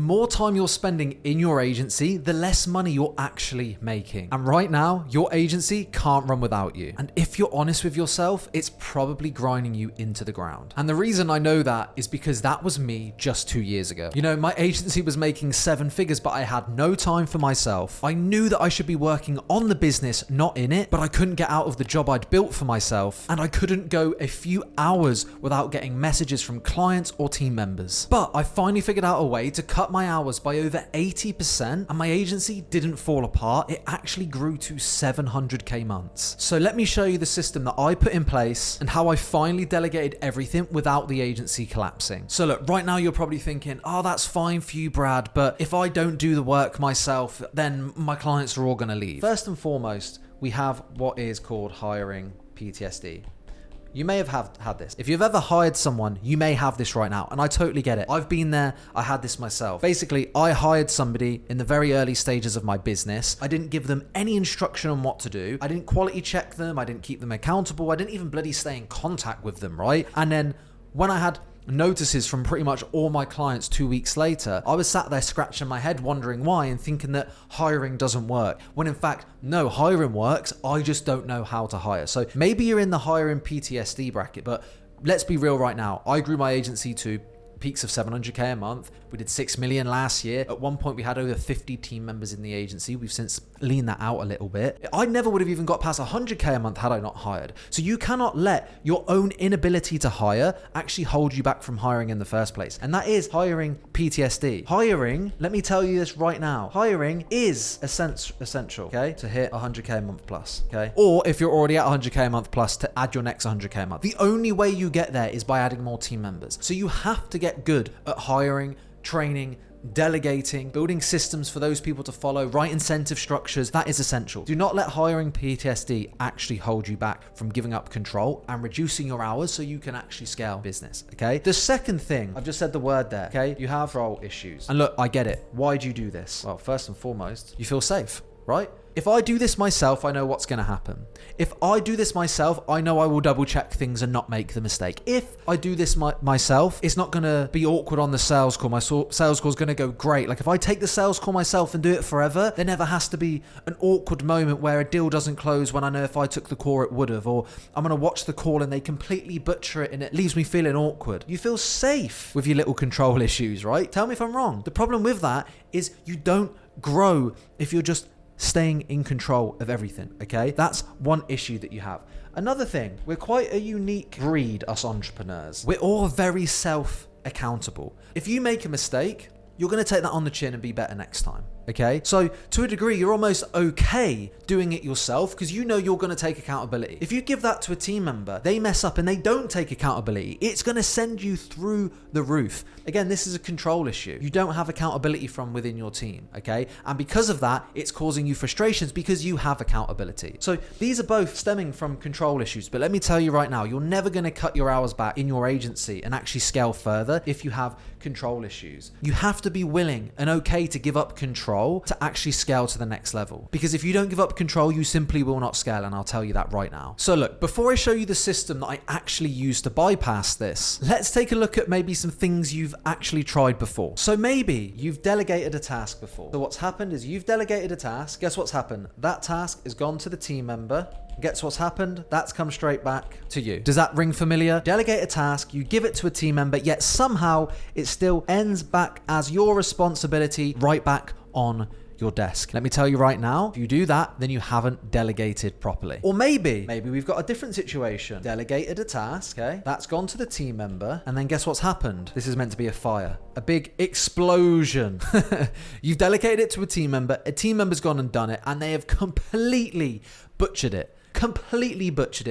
more time you're spending in your agency, the less money you're actually making. And right now, your agency can't run without you. And if you're honest with yourself, it's probably grinding you into the ground. And the reason I know that is because that was me just 2 years ago. You know, my agency was making 7 figures, but I had no time for myself. I knew that I should be working on the business, not in it, but I couldn't get out of the job I'd built for myself. And I couldn't go a few hours without getting messages from clients or team members. But I finally figured out a way to cut my hours by over 80%, and my agency didn't fall apart. It actually grew to 700k months. So let me show you the system that I put in place and how I finally delegated everything without the agency collapsing. So look, right now you're probably thinking, oh, that's fine for you, Brad, but if I don't do the work myself, then my clients are all going to leave. First and foremost, we have what is called hiring PTSD. You may have had this. If you've ever hired someone, you may have this right now. And I totally get it. I've been there. I had this myself. Basically, I hired somebody in the very early stages of my business. I didn't give them any instruction on what to do. I didn't quality check them. I didn't keep them accountable. I didn't even bloody stay in contact with them, right? And then when I had notices from pretty much all my clients 2 weeks later, I was sat there scratching my head wondering why and thinking that hiring doesn't work. When in fact, no, hiring works. I just don't know how to hire. So maybe you're in the hiring PTSD bracket, but let's be real right now. I grew my agency to peaks of 700k a month. We did 6 million last year. At one point we had over 50 team members in the agency. We've since leaned that out a little bit. I never would have even got past 100k a month had I not hired. So you cannot let your own inability to hire actually hold you back from hiring in the first place. And that is hiring PTSD. Hiring, let me tell you this right now, hiring is essential, okay, to hit 100k a month plus, okay? Or if you're already at 100k a month plus, to add your next 100k a month. The only way you get there is by adding more team members. So you have to get good at hiring, training, delegating, building systems for those people to follow, right incentive structures. That is essential. Do not let hiring PTSD actually hold you back from giving up control and reducing your hours so you can actually scale business, okay? The second thing, I've just said the word there, okay? You have control issues. And look, I get it. Why do you do this? Well, first and foremost, you feel safe, right? If I do this myself, I know what's going to happen. If I do this myself, I know I will double check things and not make the mistake. If I do this myself, it's not going to be awkward on the sales call. My sales call is going to go great. Like if I take the sales call myself and do it forever, there never has to be an awkward moment where a deal doesn't close when I know if I took the call it would have, or I'm going to watch the call and they completely butcher it and it leaves me feeling awkward. You feel safe with your little control issues, right? Tell me if I'm wrong. The problem with that is you don't grow if you're just staying in control of everything, okay? That's one issue that you have. Another thing, we're quite a unique breed, us entrepreneurs. We're all very self-accountable. If you make a mistake, you're going to take that on the chin and be better next time, okay? So to a degree, you're almost okay doing it yourself because you know you're going to take accountability. If you give that to a team member, they mess up and they don't take accountability, it's going to send you through the roof. Again, this is a control issue. You don't have accountability from within your team, okay? And because of that, it's causing you frustrations because you have accountability. So these are both stemming from control issues. But let me tell you right now, you're never going to cut your hours back in your agency and actually scale further if you have control issues. You have to be willing and okay to give up control to actually scale to the next level. Because if you don't give up control, you simply will not scale, and I'll tell you that right now. So look, before I show you the system that I actually use to bypass this, let's take a look at maybe some things you've actually tried before. So maybe you've delegated a task before. So what's happened is you've delegated a task. Guess what's happened? That task has gone to the team member. Guess what's happened? That's come straight back to you. Does that ring familiar? Delegate a task, you give it to a team member, yet somehow it still ends back as your responsibility right back on your desk. Let me tell you right now, if you do that, then you haven't delegated properly. Or maybe we've got a different situation. Delegated a task, okay? That's gone to the team member, and then guess what's happened? This is meant to be a fire. A big explosion. You've delegated it to a team member's gone and done it, and they have completely butchered it.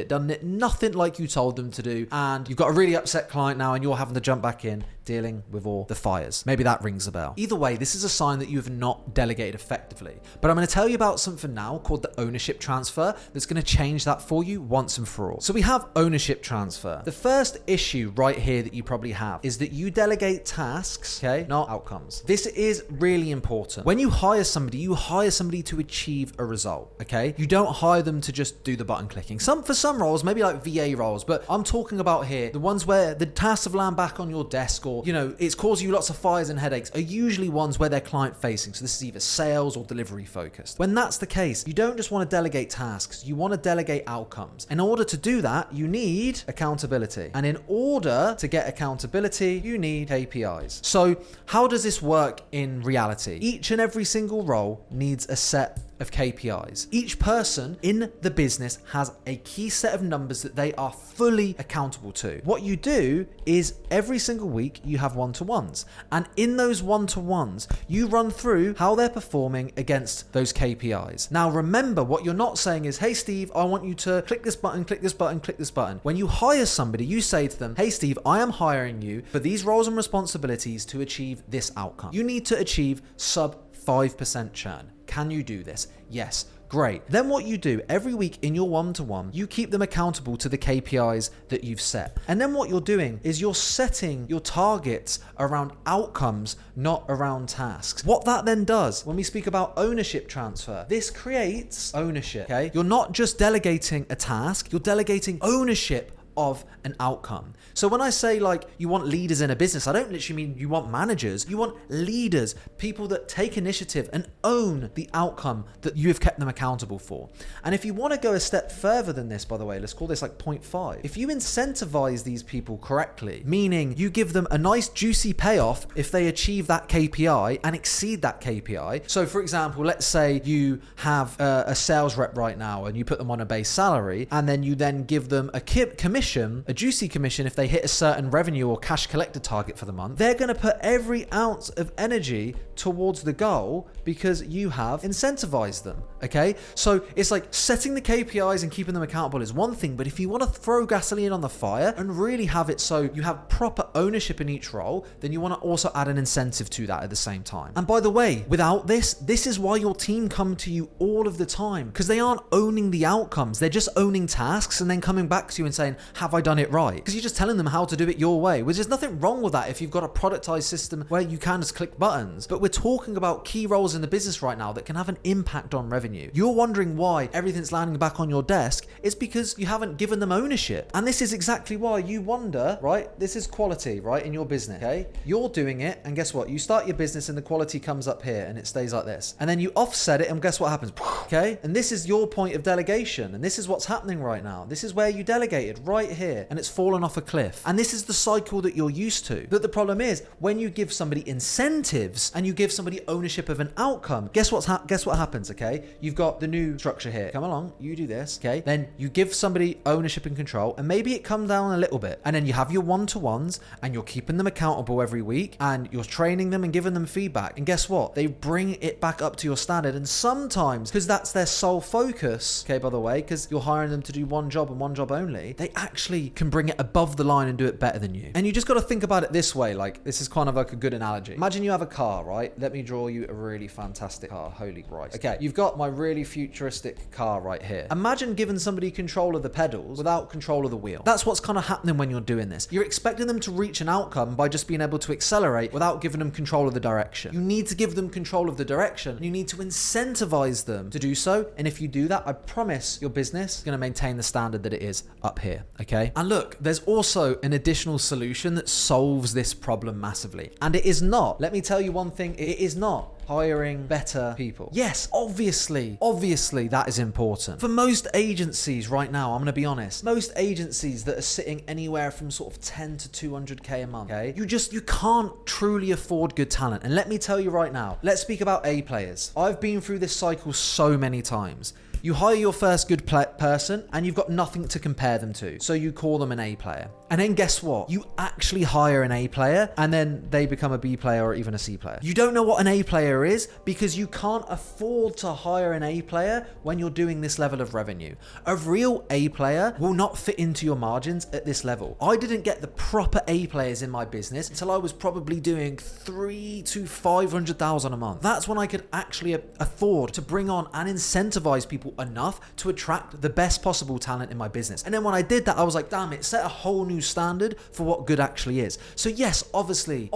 Done it nothing like you told them to do, and you've got a really upset client now and you're having to jump back in dealing with all the fires. Maybe that rings a bell. Either way, this is a sign that you have not delegated effectively. But I'm going to tell you about something now called the ownership transfer that's going to change that for you once and for all. So we have ownership transfer. The first issue right here that you probably have is that you delegate tasks, okay, not outcomes. This is really important. When you hire somebody to achieve a result, okay? You don't hire them to just do the button clicking. For some roles, maybe like VA roles, but I'm talking about here the ones where the tasks have landed back on your desk, or, it's causing you lots of fires and headaches are usually ones where they're client facing. So this is either sales or delivery focused. When that's the case, you don't just want to delegate tasks, you want to delegate outcomes. In order to do that, you need accountability. And in order to get accountability, you need KPIs. So how does this work in reality? Each and every single role needs a set of KPIs. Each person in the business has a key set of numbers that they are fully accountable to. What you do is every single week you have one-to-ones, and in those one-to-ones you run through how they're performing against those KPIs. Now remember, what you're not saying is, hey Steve, I want you to click this button, click this button, click this button. When you hire somebody, you say to them, hey Steve, I am hiring you for these roles and responsibilities to achieve this outcome. You need to achieve sub 5% churn. Can you do this? Yes. Great. Then what you do every week in your one-to-one, you keep them accountable to the KPIs that you've set. And then what you're doing is you're setting your targets around outcomes, not around tasks. What that then does, when we speak about ownership transfer, this creates ownership, okay? You're not just delegating a task, you're delegating ownership of an outcome. So when I say like you want leaders in a business, I don't literally mean you want managers. You want leaders, people that take initiative and own the outcome that you have kept them accountable for. And if you want to go a step further than this, by the way, let's call this like 0.5. If you incentivize these people correctly, meaning you give them a nice juicy payoff if they achieve that KPI and exceed that KPI. So for example, let's say you have a sales rep right now and you put them on a base salary, and then you then give them a commission, a juicy commission if they hit a certain revenue or cash collected target for the month. They're going to put every ounce of energy towards the goal because you have incentivized them. Okay, so it's like setting the KPIs and keeping them accountable is one thing, but if you want to throw gasoline on the fire and really have it so you have proper ownership in each role, then you want to also add an incentive to that at the same time. And by the way, without this is why your team come to you all of the time, because they aren't owning the outcomes. They're just owning tasks and then coming back to you and saying, have I done it right? Because you're just telling them how to do it your way, which is nothing wrong with that if you've got a productized system where you can just click buttons. But we're talking about key roles in the business right now that can have an impact on revenue. You're wondering why everything's landing back on your desk. It's because you haven't given them ownership. And this is exactly why you wonder, right? This is quality, right? In your business, okay? You're doing it, and guess what? You start your business and the quality comes up here and it stays like this. And then you offset it and guess what happens? Okay? And this is your point of delegation. And this is what's happening right now. This is where you delegated right here and it's fallen off a cliff. And this is the cycle that you're used to. But the problem is when you give somebody incentives and you give somebody ownership of an outcome, guess what happens, okay? You've got the new structure here. Come along, you do this, okay? Then you give somebody ownership and control, and maybe it comes down a little bit. And then you have your one-to-ones and you're keeping them accountable every week and you're training them and giving them feedback. And guess what? They bring it back up to your standard. And sometimes, because that's their sole focus, okay, by the way, because you're hiring them to do one job and one job only, they actually can bring it above the line and do it better than you. And you just got to think about it this way. Like, this is kind of like a good analogy. Imagine you have a car, right? Let me draw you a really fantastic car. Holy Christ. Okay, you've got my really futuristic car right here. Imagine giving somebody control of the pedals without control of the wheel. That's what's kind of happening when you're doing this. You're expecting them to reach an outcome by just being able to accelerate without giving them control of the direction. You need to give them control of the direction. You need to incentivize them to do so. And if you do that, I promise your business is going to maintain the standard that it is up here. Okay. And look, there's also an additional solution that solves this problem massively. And it is not, let me tell you one thing, it is not hiring better people. Yes, obviously that is important. For most agencies right now, I'm going to be honest, most agencies that are sitting anywhere from sort of 10 to 200k a month, okay? You can't truly afford good talent. And let me tell you right now, let's speak about A players. I've been through this cycle so many times. You hire your first good person and you've got nothing to compare them to. So you call them an A player. And then guess what? You actually hire an A player and then they become a B player or even a C player. You don't know what an A player is because you can't afford to hire an A player when you're doing this level of revenue. A real A player will not fit into your margins at this level. I didn't get the proper A players in my business until I was probably doing 300 to 500,000 a month. That's when I could actually afford to bring on and incentivize people people enough to attract the best possible talent in my business. And then when I did that, I was like, damn, it set a whole new standard for what good actually is. So yes, obviously,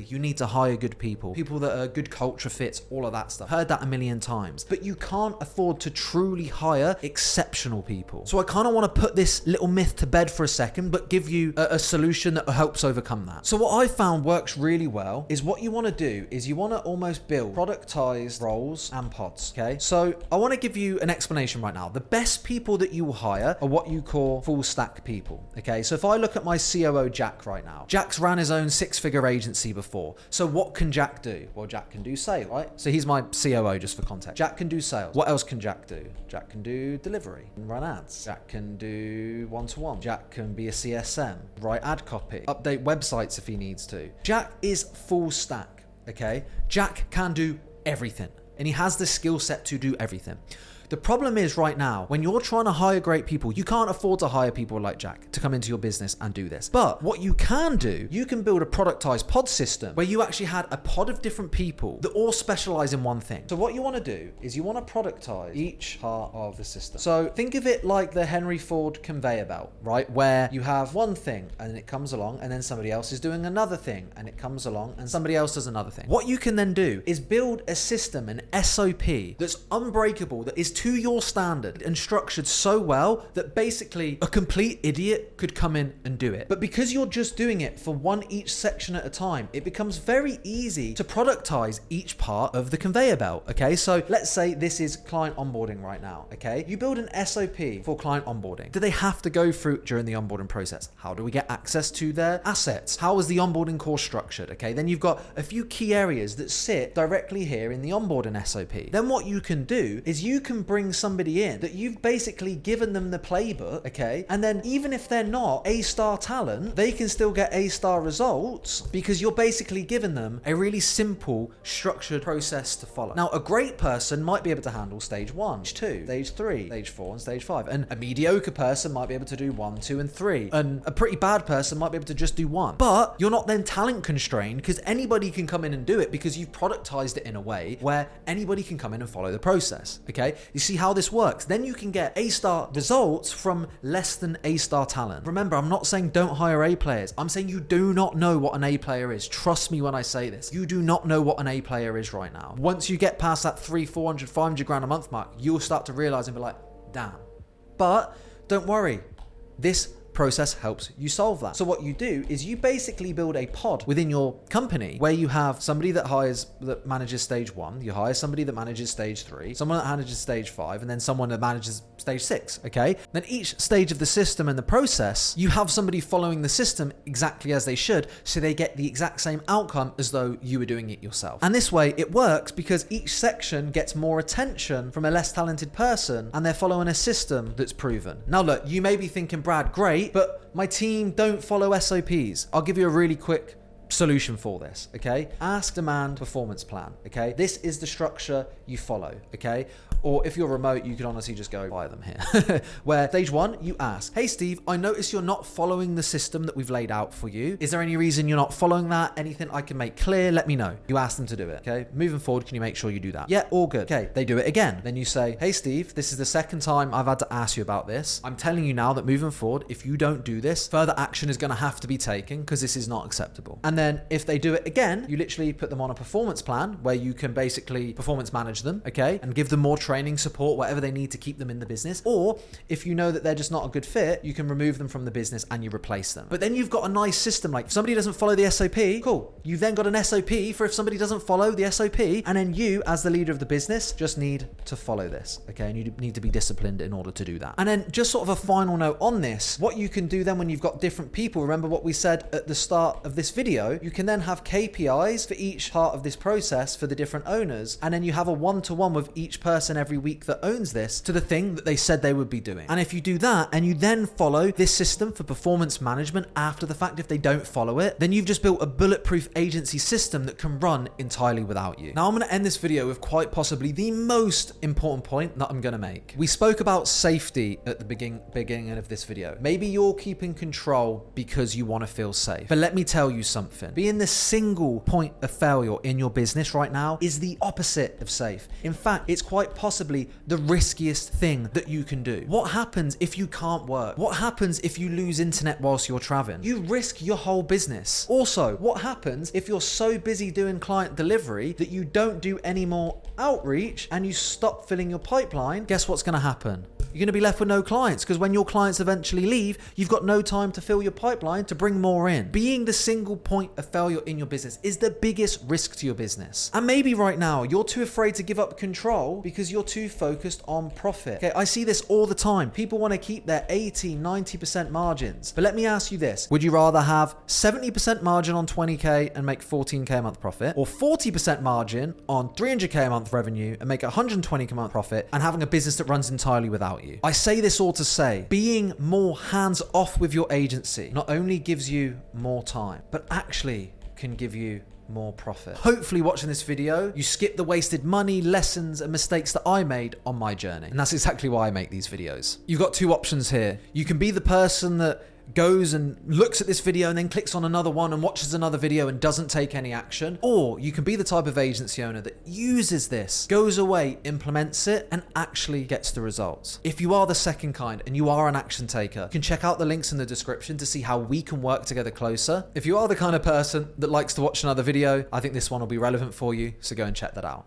you need to hire good people that are good culture fits, all of that stuff. Heard that a million times. But you can't afford to truly hire exceptional people. So I kind of want to put this little myth to bed for a second, but give you a solution that helps overcome that. So what I found works really well is what you want to do is you want to almost build productized roles and pods, okay? So I want to give you an explanation right now. The best people that you will hire are what you call full stack people, okay? So if I look at my COO, Jack, right now, Jack's ran his own 6-figure agency before. So what can Jack do? Well, Jack can do sales, right? So he's my COO just for context. Jack can do sales. What else can Jack do? Jack can do delivery and run ads. Jack can do one-to-one. Jack can be a CSM, write ad copy, update websites if he needs to. Jack is full stack, okay? Jack can do everything, and he has the skill set to do everything. The problem is right now, when you're trying to hire great people, you can't afford to hire people like Jack to come into your business and do this. But what you can do, you can build a productized pod system where you actually had a pod of different people that all specialize in one thing. So what you want to do is you want to productize each part of the system. So think of it like the Henry Ford conveyor belt, right? Where you have one thing and then it comes along and then somebody else is doing another thing and it comes along and somebody else does another thing. What you can then do is build a system, an SOP that's unbreakable, that is to your standard and structured so well that basically a complete idiot could come in and do it. But because you're just doing it for one each section at a time, it becomes very easy to productize each part of the conveyor belt, okay? So let's say this is client onboarding right now, okay? You build an SOP for client onboarding. Do they have to go through during the onboarding process? How do we get access to their assets? How is the onboarding course structured, okay? Then you've got a few key areas that sit directly here in the onboarding SOP. Then what you can do is you can bring somebody in that you've basically given them the playbook, okay? And then even if they're not A-star talent, they can still get A-star results because you're basically giving them a really simple, structured process to follow. Now, a great person might be able to handle stage 1, stage 2, stage 3, stage 4, and stage 5. And a mediocre person might be able to do 1, 2, and 3. And a pretty bad person might be able to just do 1. But you're not then talent constrained because anybody can come in and do it because you've productized it in a way where anybody can come in and follow the process, okay? You see how this works? Then you can get A-star results from less than A-star talent. Remember, I'm not saying don't hire A players. I'm saying you do not know what an A player is. Trust me when I say this. You do not know what an A player is right now. Once you get past that 300, 400, 500 grand a month mark, you'll start to realize and be like, damn. But don't worry. This process helps you solve that. So what you do is you basically build a pod within your company where you have somebody that manages stage 1, you hire somebody that manages stage 3, someone that manages stage 5, and then someone that manages stage 6, okay? Then each stage of the system and the process, you have somebody following the system exactly as they should, so they get the exact same outcome as though you were doing it yourself. And this way it works because each section gets more attention from a less talented person and they're following a system that's proven. Now look, you may be thinking, Brad, great, but my team don't follow SOPs. I'll give you a really quick solution for this, okay? Ask, demand, performance plan, okay? This is the structure you follow, okay? Or if you're remote, you can honestly just go buy them here. Where stage 1, you ask, hey Steve, I notice you're not following the system that we've laid out for you. Is there any reason you're not following that? Anything I can make clear? Let me know. You ask them to do it, okay? Moving forward, can you make sure you do that? Yeah, all good. Okay, they do it again. Then you say, hey Steve, this is the second time I've had to ask you about this. I'm telling you now that moving forward, if you don't do this, further action is gonna have to be taken because this is not acceptable. And then if they do it again, you literally put them on a performance plan where you can basically performance manage them, okay? And give them more training, support, whatever they need to keep them in the business. Or if you know that they're just not a good fit, you can remove them from the business and you replace them. But then you've got a nice system. Like if somebody doesn't follow the SOP, cool. You've then got an SOP for if somebody doesn't follow the SOP, and then you as the leader of the business just need to follow this, okay? And you need to be disciplined in order to do that. And then just sort of a final note on this, what you can do then when you've got different people, remember what we said at the start of this video, you can then have KPIs for each part of this process for the different owners, and then you have a one-to-one with each person every week that owns this to the thing that they said they would be doing. And if you do that and you then follow this system for performance management after the fact, if they don't follow it, then you've just built a bulletproof agency system that can run entirely without you. Now I'm going to end this video with quite possibly the most important point that I'm going to make. We spoke about safety at the beginning of this video. Maybe you're keeping control because you want to feel safe. But let me tell you something. something. Being the single point of failure in your business right now is the opposite of safe. In fact, it's quite possibly the riskiest thing that you can do. What happens if you can't work? What happens if you lose internet whilst you're traveling? You risk your whole business. Also, what happens if you're so busy doing client delivery that you don't do any more outreach and you stop filling your pipeline? Guess what's going to happen? You're going to be left with no clients, because when your clients eventually leave, you've got no time to fill your pipeline to bring more in. Being the single point of failure in your business is the biggest risk to your business. And maybe right now you're too afraid to give up control because you're too focused on profit. Okay, I see this all the time. People want to keep their 80, 90% margins. But let me ask you this. Would you rather have 70% margin on 20K and make 14K a month profit, or 40% margin on 300K a month revenue and make 120K a month profit and having a business that runs entirely without you? I say this all to say, being more hands-off with your agency not only gives you more time, but actually can give you more profit. Hopefully watching this video, you skip the wasted money, lessons, and mistakes that I made on my journey. And that's exactly why I make these videos. You've got two options here. You can be the person that goes and looks at this video and then clicks on another one and watches another video and doesn't take any action. Or you can be the type of agency owner that uses this, goes away, implements it, and actually gets the results. If you are the second kind and you are an action taker, you can check out the links in the description to see how we can work together closer. If you are the kind of person that likes to watch another video, I think this one will be relevant for you, so go and check that out.